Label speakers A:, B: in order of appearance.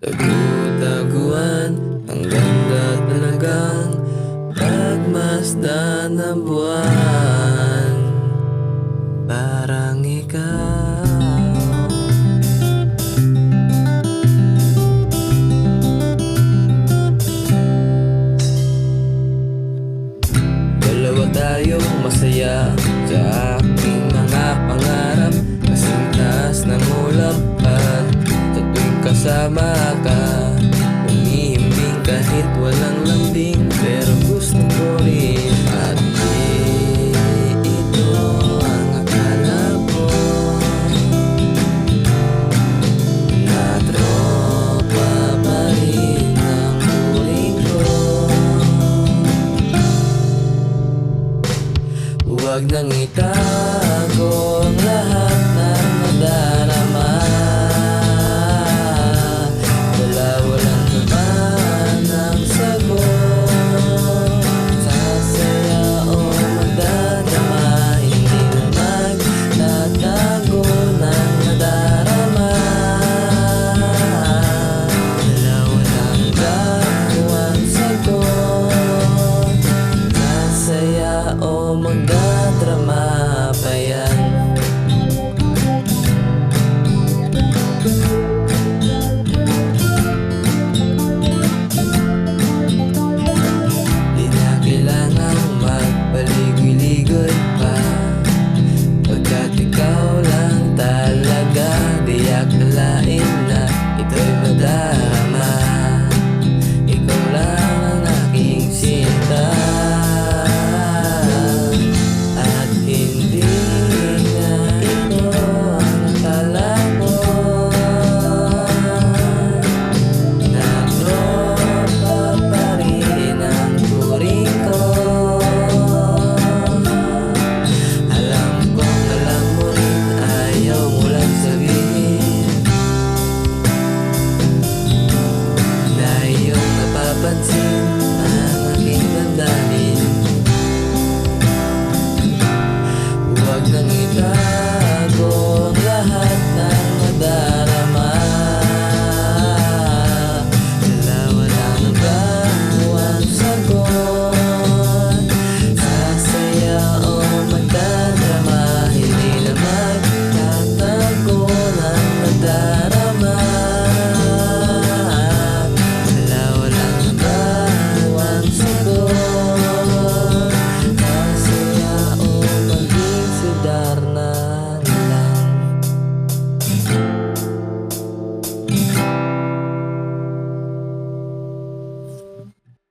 A: Tagu-taguan, ang ganda talagang pagmasdan ng buwan. Parang ikaw. Dalawa tayong masaya sa aking mga pangarap, kasing taas ng ulap at sa tuwing kasama ka, umihimbing kahit walang lambing, pero gusto ko rin. At di ito ang akala ko, na tropa pa rin ang turing ko. Huwag nang ikaw